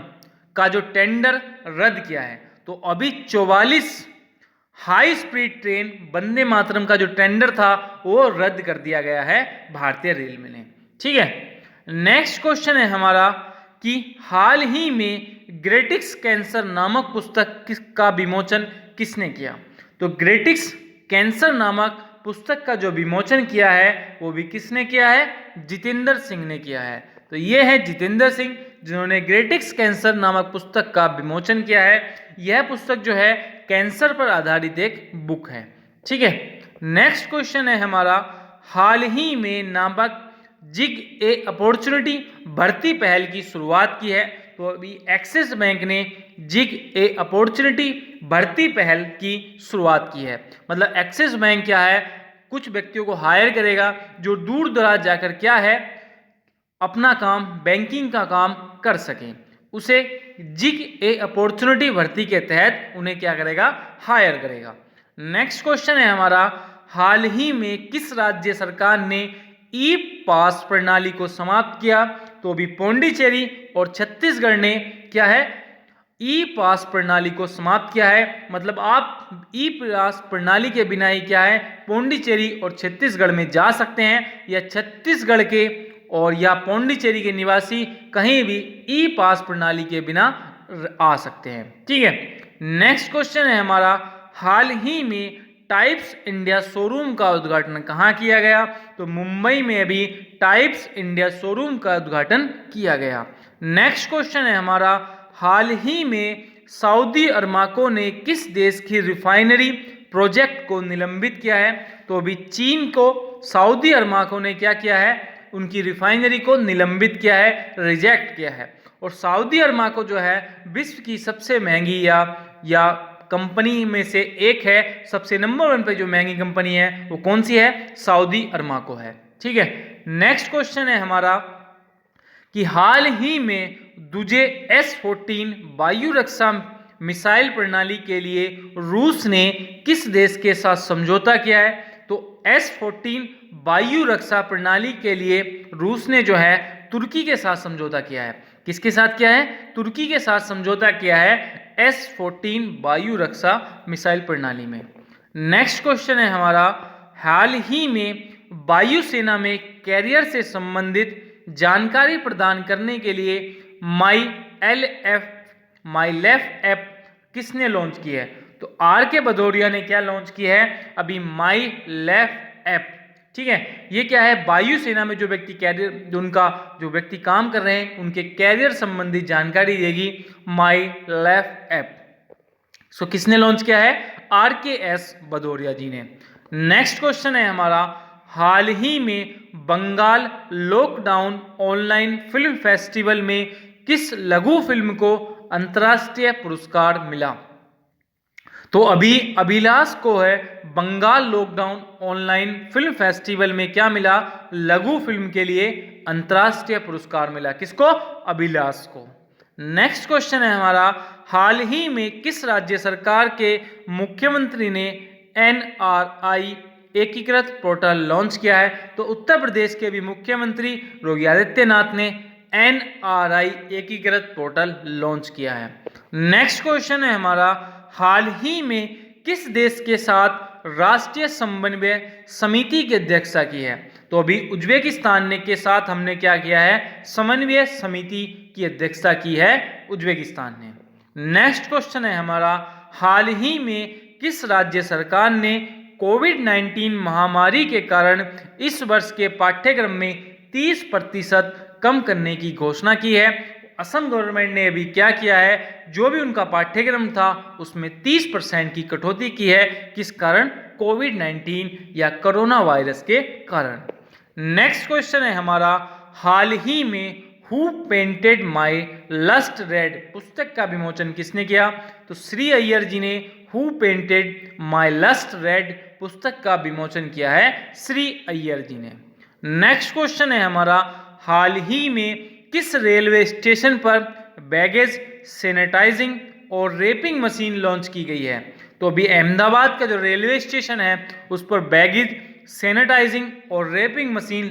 का जो टेंडर रद्द किया है? तो अभी 44 high speed train Vande Mataram का जो टेंडर था वो रद्द कर दिया गया है भारतीय रेलवे ने। ठीक है, नेक्स्ट क्वेश्चन है हमारा कि हाल ही में ग्रेटिक्स कैंसर नामक पुस्तक का विमोचन किसने किया? तो ग्रेटिक्स कैंसर नामक पुस्तक का जो विमोचन किया है वो भी किसने किया है? जितेंद्र सिंह ने किया है। तो ये है जितेंद्र सिंह जिन्होंने ग्रेटिक्स कैंसर नामक पुस्तक का विमोचन किया है। यह पुस्तक जो है कैंसर पर आधारित एक बुक है। ठीक है, नेक्स्ट क्वेश्चन है हमारा, हाल ही में नामक जिग ए अपॉर्चुनिटी भर्ती पहल की शुरुआत की है। तो अभी एक्सिस बैंक ने जिग ए अपॉर्चुनिटी भर्ती पहल की शुरुआत की है। मतलब एक्सिस बैंक क्या है, कुछ व्यक्तियों को हायर करेगा जो दूर दराज जाकर क्या है अपना काम, बैंकिंग का काम कर सकें। उसे जिग ए अपॉर्चुनिटी भर्ती के तहत उन्हें क्या करेगा, हायर करेगा। नेक्स्ट क्वेश्चन है हमारा, हाल ही में किस राज्य सरकार ने ई पास प्रणाली को समाप्त किया? तो अभी पौंडीचेरी और छत्तीसगढ़ ने क्या है, ई पास प्रणाली को समाप्त किया है। मतलब आप ई पास प्रणाली के बिना ही क्या है पौंडीचेरी और छत्तीसगढ़ में जा सकते हैं, या छत्तीसगढ़ के और या पौंडीचेरी के निवासी कहीं भी ई पास प्रणाली के बिना आ सकते हैं। ठीक है, नेक्स्ट क्वेश्चन है हमारा, हाल ही में टाइप्स इंडिया शोरूम का उद्घाटन कहाँ किया गया? तो मुंबई में अभी टाइप्स इंडिया शोरूम का उद्घाटन किया गया। नेक्स्ट क्वेश्चन है हमारा, हाल ही में सऊदी अरामको ने किस देश की रिफाइनरी प्रोजेक्ट को निलंबित किया है? तो अभी चीन को सऊदी अरामको ने क्या किया है, उनकी रिफाइनरी को निलंबित किया है, रिजेक्ट किया है। और सऊदी अरामको जो है विश्व की सबसे महंगी या कंपनी में से एक है। सबसे नंबर 1 पे जो महंगी कंपनी है वो कौन सी है? सऊदी अरामको है। ठीक है, नेक्स्ट क्वेश्चन है हमारा कि हाल ही में दूजे S-14 वायु रक्षा मिसाइल प्रणाली के लिए रूस ने किस देश के साथ समझौता किया है? तो S-14 वायु रक्षा प्रणाली के लिए रूस ने जो है तुर्की के साथ समझौता किया है। किसके साथ किया है? तुर्की के साथ समझौता किया है S-14 वायु रक्षा मिसाइल प्रणाली में। नेक्स्ट क्वेश्चन है हमारा, हाल ही में वायुसेना में कैरियर से संबंधित जानकारी प्रदान करने के लिए माई लेफ्ट ऐप किसने लॉन्च की है? तो आर के भदौरिया ने क्या लॉन्च की है अभी, माई लेफ्ट ऐप। ठीक है, ये क्या है, वायुसेना में जो व्यक्ति कैरियर, जो व्यक्ति काम कर रहे हैं उनके कैरियर संबंधी जानकारी देगी माई लेफ्ट ऐप। सो किसने लॉन्च किया है? RKS भदौरिया जी ने। नेक्स्ट क्वेश्चन है हमारा, हाल ही में Bengal lockdown online film festival में किस लघु फिल्म को अंतर्राष्ट्रीय पुरस्कार मिला? तो अभी अभिलाष को है Bengal lockdown online film festival में क्या मिला? लघु फिल्म के लिए अंतर्राष्ट्रीय पुरस्कार मिला। किसको? अभिलाष को। नेक्स्ट क्वेश्चन है हमारा, हाल ही में किस राज्य सरकार के मुख्यमंत्री ने NRI एकीकृत पोर्टल लॉन्च किया है? तो उत्तर प्रदेश के भी मुख्यमंत्री योगी आदित्यनाथ ने NRI एकीकृत पोर्टल लॉन्च किया है। नेक्स्ट क्वेश्चन है हमारा, हाल ही में किस देश के साथ राष्ट्रीय समन्वय समिति की अध्यक्षता की है? तो अभी उज्बेकिस्तान ने के साथ हमने क्या किया है? समन्वय समिति की अध्यक्षता की है उज्बेकिस्तान ने। नेक्स्ट क्वेश्चन है हमारा, हाल ही में किस राज्य सरकार ने कोविड-19 महामारी के कारण इस वर्ष के पाठ्यक्रम में 30% कम करने की घोषणा की है? असम गवर्नमेंट ने अभी क्या किया है? जो भी उनका पाठ्यक्रम था उसमें 30% की कटौती की है। किस कारण? कोविड-19 या कोरोना वायरस के कारण। नेक्स्ट क्वेश्चन है हमारा, हाल ही में who painted my lust red पुस्तक का विमोचन किसने किया? तो श्री अय्यर जी ने who painted my lust red पुस्तक का विमोचन किया है श्री अय्यर जी ने। नेक्स्ट क्वेश्चन है हमारा, हाल ही में किस रेलवे स्टेशन पर बैगेज सैनिटाइजिंग और रैपिंग मशीन लॉन्च की गई है? तो अभी अहमदाबाद का जो रेलवे स्टेशन है उस पर बैगेज सैनिटाइजिंग और रैपिंग मशीन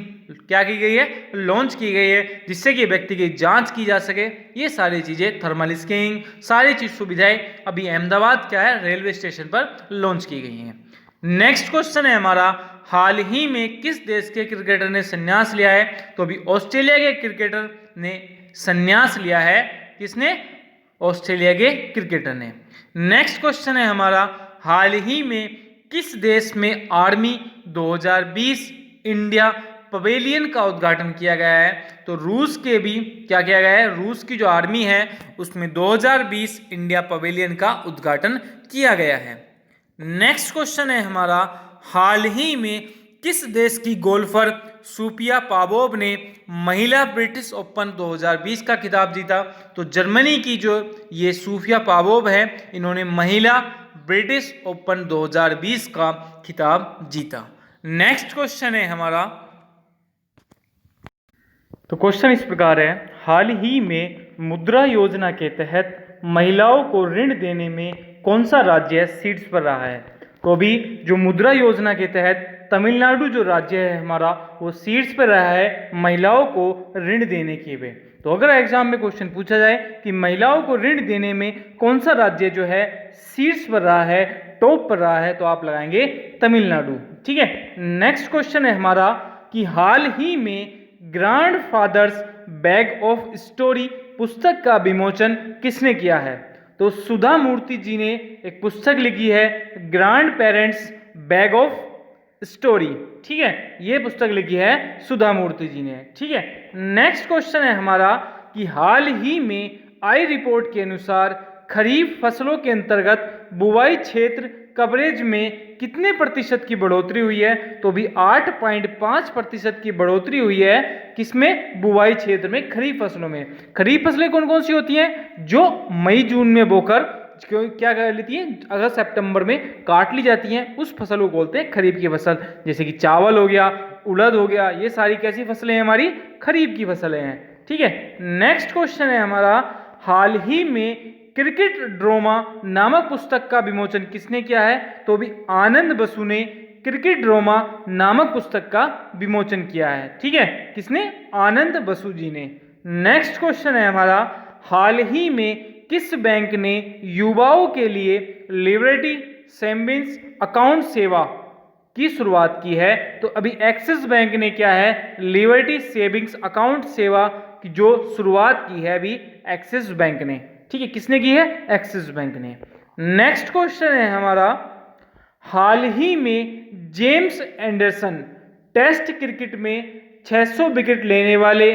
क्या की गई है? लॉन्च की गई है, जिससे कि व्यक्ति की जांच की जा सके। ये सारी चीजें, थर्मल स्कैनिंग, सारी चीज सुविधाएं अभी अहमदाबाद क्या है? रेलवे स्टेशन पर लॉन्च की गई हैं। नेक्स्ट क्वेश्चन है हमारा, हाल ही में किस देश के क्रिकेटर ने संन्यास लिया है? तो अभी ऑस्ट्रेलिया के क्रिकेटर ने संन्यास लिया है। किसने? ऑस्ट्रेलिया के क्रिकेटर ने। नेक्स्ट क्वेश्चन है हमारा, हाल ही में किस देश में आर्मी 2020 इंडिया पवेलियन का उद्घाटन किया गया है? तो रूस के भी क्या किया गया है? रूस की जो आर्मी है उसमें 2020 इंडिया पवेलियन का उद्घाटन किया गया है। नेक्स्ट क्वेश्चन है हमारा, हाल ही में किस देश की गोल्फर सूफिया पावोव ने महिला ब्रिटिश ओपन 2020 का खिताब जीता? तो जर्मनी की जो ये सूफिया पावोव है, इन्होंने महिला ब्रिटिश ओपन 2020 का खिताब जीता। नेक्स्ट क्वेश्चन है हमारा, तो क्वेश्चन इस प्रकार है, हाल ही में मुद्रा योजना के तहत महिलाओं को ऋण देने में कौन सा राज्य शीर्ष पर रहा है? तो अभी जो मुद्रा योजना के तहत तमिलनाडु जो राज्य है हमारा वो शीर्ष पर रहा है महिलाओं को ऋण देने के में। तो अगर एग्जाम में क्वेश्चन पूछा जाए कि महिलाओं को ऋण देने में कौन सा राज्य जो है शीर्ष पर रहा है, टॉप पर रहा है, तो आप लगाएंगे तमिलनाडु। ठीक है। नेक्स्ट क्वेश्चन है हमारा कि हाल ही में ग्रैंडफादर्स बैग ऑफ स्टोरी पुस्तक का विमोचन किसने किया है? तो सुधा मूर्ति जी ने एक पुस्तक लिखी है grand parents bag of story. ठीक है, ये पुस्तक लिखी है सुधा मूर्ति जी ने। ठीक है। नेक्स्ट क्वेश्चन है हमारा कि हाल ही में आई रिपोर्ट के अनुसार खरीफ फसलों के अंतर्गत बुवाई क्षेत्र कवरेज में कितने प्रतिशत की बढ़ोतरी हुई है? तो भी 8.5% की बढ़ोतरी हुई है। किसमें? बुवाई क्षेत्र में, खरीफ फसलों में। खरीफ फसलें कौन कौन सी होती हैं? जो मई जून में बोकर क्या कर लेती हैं, अगस्त सितंबर में काट ली जाती हैं, उस फसल को बोलते हैं खरीफ की फसल। जैसे कि चावल हो गया, उड़द हो गया, ये सारी कैसी फसलें हैं? हमारी खरीफ की फसलें हैं। ठीक है। नेक्स्ट क्वेश्चन है हमारा, हाल ही में क्रिकेट ड्रामा नामक पुस्तक का विमोचन किसने किया है? तो भी आनंद बसु ने क्रिकेट ड्रामा नामक पुस्तक का विमोचन किया है। ठीक है, किसने? आनंद बसु जी ने। नेक्स्ट क्वेश्चन है हमारा, हाल ही में किस बैंक ने युवाओं के लिए लिबर्टी सेविंग्स अकाउंट सेवा की शुरुआत की है? तो अभी एक्सिस बैंक ने क्या है? लिबर्टी सेविंग्स अकाउंट सेवा की जो शुरुआत की है अभी एक्सिस बैंक ने। ठीक है, किसने की है? एक्सिस बैंक ने। नेक्स्ट क्वेश्चन है हमारा, हाल ही में जेम्स एंडरसन टेस्ट क्रिकेट में 600 विकेट लेने वाले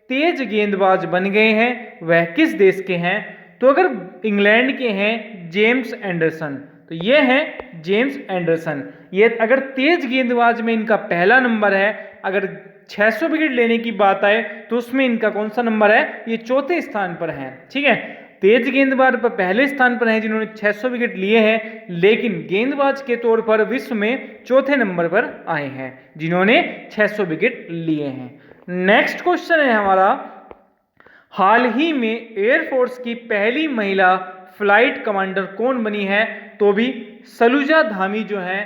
तेज गेंदबाज बन गए हैं, वह किस देश के हैं? तो अगर इंग्लैंड के हैं जेम्स एंडरसन, तो ये है जेम्स एंडरसन। ये अगर तेज गेंदबाज में इनका पहला नंबर है, अगर 600 विकेट लेने की बात आए तो उसमें इनका कौन सा नंबर है, ये चौथे स्थान पर है। ठीक है, तेज गेंदबाज पर पहले स्थान पर हैं जिन्होंने 600 विकेट लिए हैं, लेकिन गेंदबाज के तौर पर विश्व में चौथे नंबर पर आए हैं जिन्होंने 600 विकेट लिए हैं। नेक्स्ट क्वेश्चन है हमारा, हाल ही में एयरफोर्स की पहली महिला फ्लाइट कमांडर कौन बनी है? तो भी सलूजा धामी जो है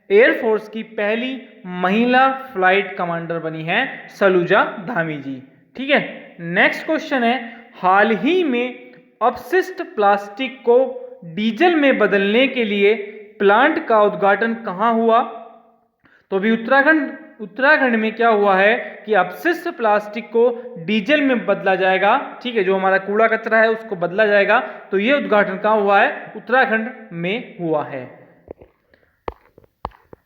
एयरफोर्स की पहली महिला फ्लाइट कमांडर बनी है, सलूजा धामी जी। ठीक है, नेक्स्ट क्वेश्चन है, हाल ही में अपशिष्ट प्लास्टिक को डीजल में बदलने के लिए प्लांट का उद्घाटन कहाँ हुआ? तो भी उत्तराखंड में क्या हुआ है कि अपशिष्ट प्लास्टिक को डीजल में बदला जाएगा। ठीक है, जो हमारा कूड़ा कचरा है उसको बदला जाएगा, तो ये उद्घाटन कहाँ हुआ है? उत्तराखंड में हुआ है।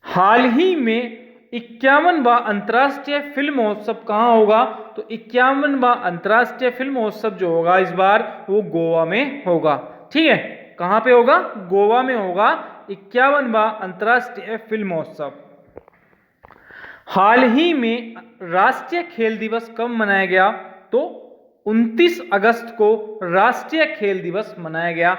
हाल ही में 51वां अंतर्राष्ट्रीय फिल्म महोत्सव कहाँ होगा? तो 51वां अंतर्राष्ट्रीय फिल्म महोत्सव जो होगा इस बार वो गोवा में होगा। ठीक है, कहाँ पे होगा? गोवा में होगा 51वां अंतर्राष्ट्रीय फिल्म महोत्सव। हाल ही में राष्ट्रीय खेल दिवस कब मनाया गया? तो 29 अगस्त को राष्ट्रीय खेल दिवस मनाया गया।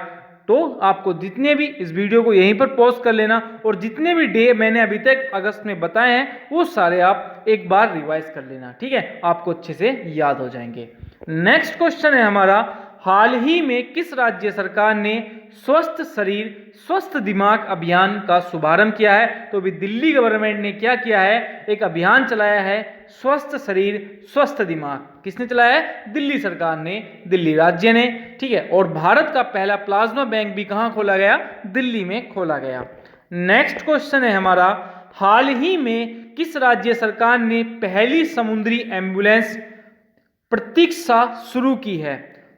तो आपको जितने भी इस वीडियो को यहीं पर पॉज कर लेना और जितने भी डे मैंने अभी तक अगस्त में बताए हैं वो सारे आप एक बार रिवाइज कर लेना। ठीक है, आपको अच्छे से याद हो जाएंगे। नेक्स्ट क्वेश्चन है हमारा, हाल ही में किस राज्य सरकार ने स्वस्थ शरीर स्वस्थ दिमाग अभियान का शुभारंभ किया है? तो भी दिल्ली गवर्नमेंट ने क्या किया है, एक अभियान चलाया है, स्वस्थ शरीर स्वस्थ दिमाग। किसने चलाया है? दिल्ली सरकार ने, दिल्ली राज्य ने। ठीक है, और भारत का पहला प्लाज्मा बैंक भी कहाँ खोला गया? दिल्ली में खोला गया। नेक्स्ट क्वेश्चन है हमारा, हाल ही में किस राज्य सरकार ने पहली समुद्री एम्बुलेंस प्रतीक्षा शुरू की है?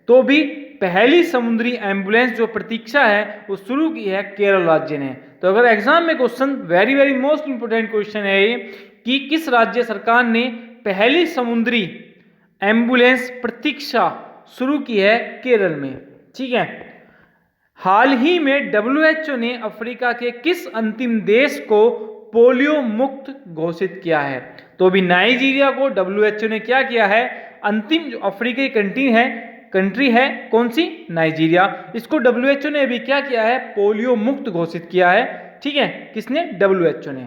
तो भी पहली समुद्री एम्बुलेंस जो प्रतीक्षा है वो शुरू की है केरल राज्य ने। तो अगर एग्जाम में question very very most important question है ये कि किस राज्य सरकार ने पहली समुद्री एम्बुलेंस प्रतीक्षा शुरू की है? केरल में। ठीक है, हाल ही में WHO ने अफ्रीका के किस अंतिम देश को पोलियो मुक्त घोषित किया है? तो भी नाइजीरिया को WHO ने क्या किया है? अंतिम जो अफ्रीकी कंट्री है कौन सी? नाइजीरिया। इसको WHO ने अभी क्या किया है? पोलियो मुक्त घोषित किया है। ठीक है, किसने? WHO ने।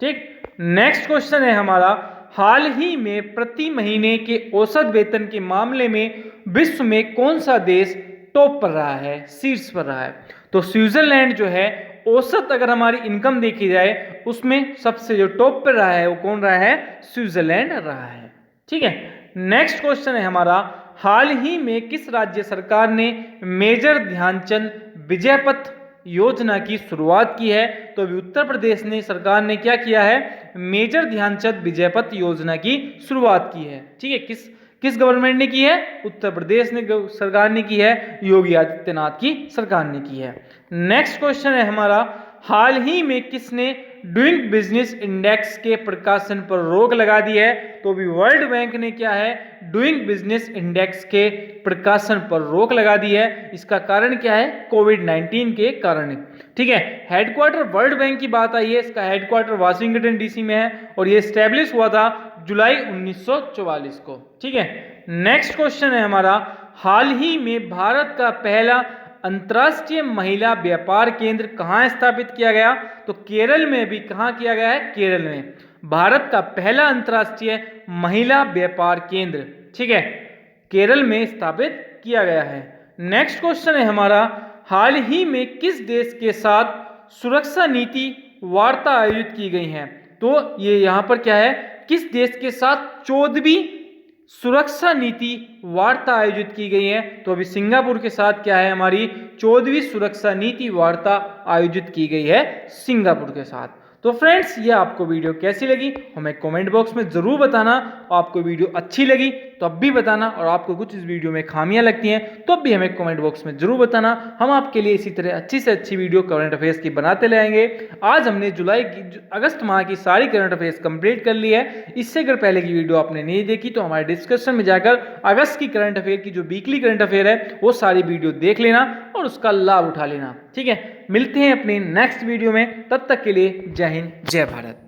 ठीक, नेक्स्ट क्वेश्चन है हमारा, हाल ही में प्रति महीने के औसत वेतन के मामले में विश्व में कौन सा देश टॉप पर रहा है, शीर्ष पर रहा है? तो स्विट्जरलैंड जो है औसत अगर हमारी इनकम देखी जाए उसमें सबसे जो टॉप पर रहा है वो कौन रहा है? स्विट्जरलैंड रहा है। ठीक है, नेक्स्ट क्वेश्चन है हमारा, हाल ही में किस राज्य सरकार ने मेजर ध्यानचंद विजय पथ योजना की शुरुआत की है? तो अभी उत्तर प्रदेश ने सरकार ने क्या किया है? मेजर ध्यानचंद विजय पथ योजना की शुरुआत की है। ठीक है, किस गवर्नमेंट ने की है? उत्तर प्रदेश ने सरकार ने की है, योगी आदित्यनाथ की सरकार ने की है। नेक्स्ट क्वेश्चन है हमारा, हाल ही में किसने डूइंग बिजनेस इंडेक्स के प्रकाशन पर रोक लगा दी है? तो भी वर्ल्ड बैंक ने क्या है? डूइंग बिजनेस इंडेक्स के प्रकाशन पर रोक लगा दी है। इसका कारण क्या है? कोविड-19 के कारण। ठीक है, हेडक्वार्टर वर्ल्ड बैंक की बात आई है, इसका हेडक्वार्टर वाशिंगटन DC में है और ये स्टैब्लिश हुआ था जुलाई 1944 को। ठीक है, नेक्स्ट क्वेश्चन है हमारा, हाल ही में भारत का पहला अंतर्राष्ट्रीय महिला व्यापार केंद्र कहाँ स्थापित किया गया? तो केरल में भी कहाँ किया गया है? केरल में भारत का पहला अंतर्राष्ट्रीय महिला व्यापार केंद्र, ठीक है, केरल में स्थापित किया गया है। नेक्स्ट क्वेश्चन है हमारा, हाल ही में किस देश के साथ सुरक्षा नीति वार्ता आयोजित की गई है? तो ये यहाँ पर क्या है, किस देश के साथ 14वीं सुरक्षा नीति वार्ता आयोजित की गई है? तो अभी सिंगापुर के साथ क्या है, हमारी 14वीं सुरक्षा नीति वार्ता आयोजित की गई है सिंगापुर के साथ। तो फ्रेंड्स, ये आपको वीडियो कैसी लगी हमें कमेंट बॉक्स में ज़रूर बताना। आपको वीडियो अच्छी लगी तो अब भी बताना, और आपको कुछ इस वीडियो में खामियां लगती हैं तो अब भी हमें कमेंट बॉक्स में ज़रूर बताना। हम आपके लिए इसी तरह अच्छी से अच्छी वीडियो करंट अफेयर्स की बनाते रहेंगे। आज हमने अगस्त माह की सारी करंट अफेयर्स कंप्लीट कर ली है। इससे अगर पहले की वीडियो आपने नहीं देखी तो हमारे डिस्क्रिप्शन में जाकर अगस्त की करंट अफेयर की जो वीकली करंट अफेयर है वो सारी वीडियो देख लेना और उसका लाभ उठा लेना। ठीक है, मिलते हैं अपने नेक्स्ट वीडियो में, तब तक के लिए जय हिंद जय भारत।